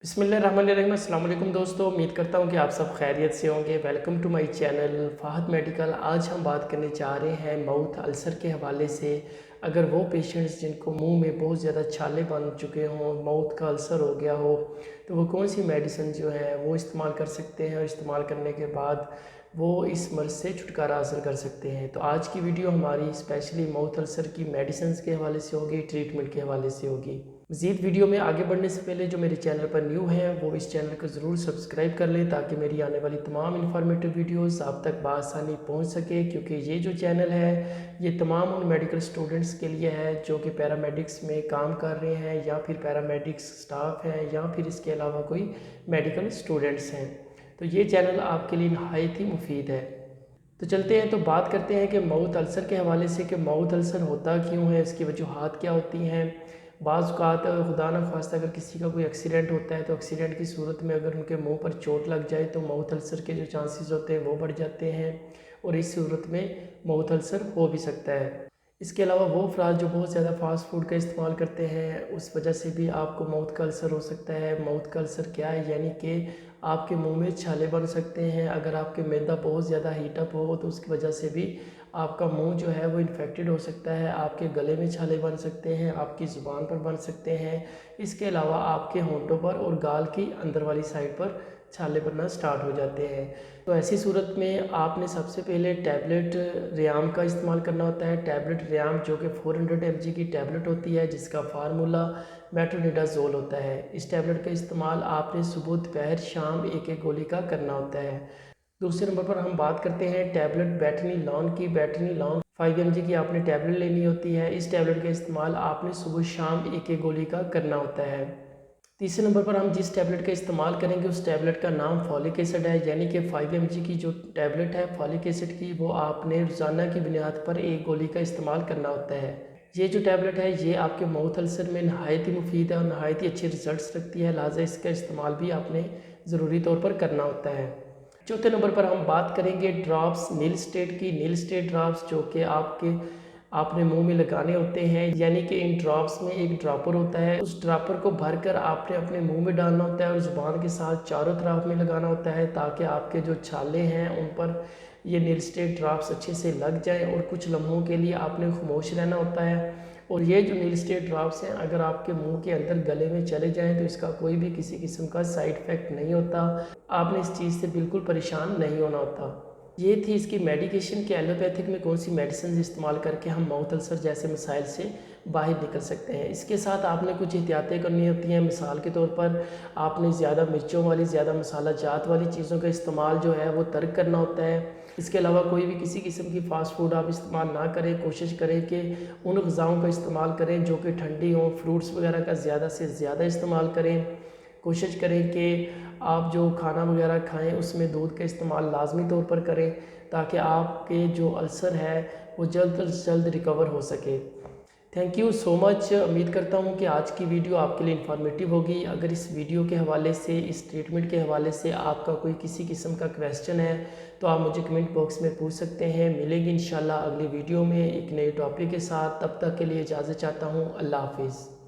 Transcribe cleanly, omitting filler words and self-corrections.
बिस्मिल्लाहिर्रहमानिर्रहीम। अस्सलाम वालेकुम दोस्तों, उम्मीद करता हूँ कि आप सब खैरियत से होंगे। Welcome to my channel Fahad medical. आज हम बात करने जा रहे हैं माउथ अल्सर के हवाले से। अगर वो पेशेंट्स जिनको मुंह में बहुत ज़्यादा छाले बन चुके हों, माउथ का अल्सर हो गया हो, तो वो कौन सी मेडिसिन जो है वो इस्तेमाल कर सकते हैं और इस्तेमाल करने के बाद वो इस मर्ज़ से छुटकारा हासिल कर सकते हैं। तो आज की वीडियो हमारी स्पेशली माउथ अल्सर की मेडिसिन के हवाले से होगी, ट्रीटमेंट के हवाले से होगी। मज़ीद वीडियो में आगे बढ़ने से पहले जो मेरे चैनल पर न्यू हैं वो इस चैनल को ज़रूर सब्सक्राइब कर लें ताकि मेरी आने वाली तमाम इन्फॉर्मेटिव वीडियोस आप तक बआसानी पहुंच सके, क्योंकि ये जो चैनल है ये तमाम उन मेडिकल स्टूडेंट्स के लिए है जो कि पैरामेडिक्स में काम कर रहे हैं या फिर पैरामेडिक्स स्टाफ हैं या फिर इसके अलावा कोई मेडिकल स्टूडेंट्स हैं। तो ये चैनल आपके लिए नहायत ही मुफीद है। तो चलते हैं, तो बात करते हैं कि माउथ अल्सर के हवाले से कि माउथ अल्सर होता क्यों है, इसकी वजूहात क्या होती हैं। बाज़ औक़ात खुदा न खास्ता अगर किसी का कोई एक्सीडेंट होता है तो एक्सीडेंट की सूरत में अगर उनके मुंह पर चोट लग जाए तो माउथ अल्सर के जो चांसेस होते हैं वो बढ़ जाते हैं और इस सूरत में माउथ अल्सर हो भी सकता है। इसके अलावा वो अफराद जो बहुत ज़्यादा फ़ास्ट फूड का इस्तेमाल करते हैं उस वजह से भी आपको माउथ का अल्सर हो सकता है। माउथ का अल्सर क्या है, यानी कि आपके मुंह में छाले बन सकते हैं। अगर आपके मैदा बहुत ज़्यादा हीटअप हो तो उसकी वजह से भी आपका मुंह जो है वो इन्फेक्टेड हो सकता है। आपके गले में छाले बन सकते हैं, आपकी ज़ुबान पर बन सकते हैं। इसके अलावा आपके होंठों पर और गाल की अंदर वाली साइड पर छाले बनना स्टार्ट हो जाते हैं। तो ऐसी सूरत में आपने सबसे पहले टैबलेट रियाम का इस्तेमाल करना होता है। टैबलेट रियाम जो कि 400 mg की टैबलेट होती है जिसका फार्मूला मेट्रोनिडाज़ोल होता है। इस टैबलेट का इस्तेमाल आपने सुबह दोपहर शाम एक एक गोली का करना होता है। दूसरे नंबर पर हम बात करते हैं टैबलेट बैटनीलॉन की। बैटनीलॉन 5 mg की आपने टैबलेट लेनी होती है। इस टैबलेट का इस्तेमाल आपने सुबह शाम एक एक गोली का करना होता है। तीसरे नंबर पर हम जिस टैबलेट का इस्तेमाल करेंगे उस टैबलेट का नाम फॉलिक एसिड है, यानी कि 5 mg की जो टैबलेट है फॉलिक एसिड की वो आपने रोज़ाना की बुनियाद पर एक गोली का इस्तेमाल करना होता है। ये जो टैबलेट है ये आपके माउथ अल्सर में नहायत ही मुफीद है और नहायत ही अच्छे रिजल्ट्स रखती है, लिहाजा इसका इस्तेमाल भी आपने ज़रूरी तौर पर करना होता है। चौथे नंबर पर हम बात करेंगे ड्रॉप्स नील स्टेट की। नील स्टेट ड्रॉप्स जो कि आपने मुंह में लगाने होते हैं, यानी कि इन ड्रॉप्स में एक ड्रॉपर होता है। उस ड्रॉपर को भरकर आपने अपने मुंह में डालना होता है और ज़ुबान के साथ चारों तरफ में लगाना होता है ताकि आपके जो छाले हैं उन पर ये नील स्टेट ड्रॉप्स अच्छे से लग जाएं और कुछ लम्हों के लिए आपने खामोश रहना होता है। और ये जो नील स्टेट ड्रॉप्स हैं अगर आपके मुंह के अंदर गले में चले जाएं तो इसका कोई भी किसी किस्म का साइड इफ़ेक्ट नहीं होता। आपने इस चीज़ से बिल्कुल परेशान नहीं होना होता। ये थी इसकी मेडिकेशन कि एलोपैथिक में कौन सी मेडिसिन इस्तेमाल करके हम माउथ अल्सर जैसे मसाइल से बाहर निकल सकते हैं। इसके साथ आपने कुछ एहतियातें करनी होती हैं। मिसाल के तौर पर आपने ज़्यादा मिर्चों वाली, ज़्यादा मसाला जात वाली चीज़ों का इस्तेमाल जो है वो तर्क करना होता है। इसके अलावा कोई भी किसी किस्म की फ़ास्ट फूड आप इस्तेमाल ना करें। कोशिश करें कि उन ग़िज़ाओं का इस्तेमाल करें जो कि ठंडी हों। फ्रूट्स वगैरह का ज़्यादा से ज़्यादा इस्तेमाल करें। कोशिश करें कि आप जो खाना वगैरह खाएं उसमें दूध का इस्तेमाल लाजमी तौर पर करें ताकि आपके जो अल्सर है वो जल्द से जल्द रिकवर हो सके। Thank you so much. उम्मीद करता हूँ कि आज की वीडियो आपके लिए इन्फॉर्मेटिव होगी। अगर इस वीडियो के हवाले से, इस ट्रीटमेंट के हवाले से आपका कोई किसी किस्म का क्वेश्चन है तो आप मुझे कमेंट बॉक्स में पूछ सकते हैं। मिलेंगे इंशाल्लाह अगली वीडियो में एक नए टॉपिक के साथ। तब तक के लिए इजाज़त चाहता हूँ। अल्लाह हाफिज़।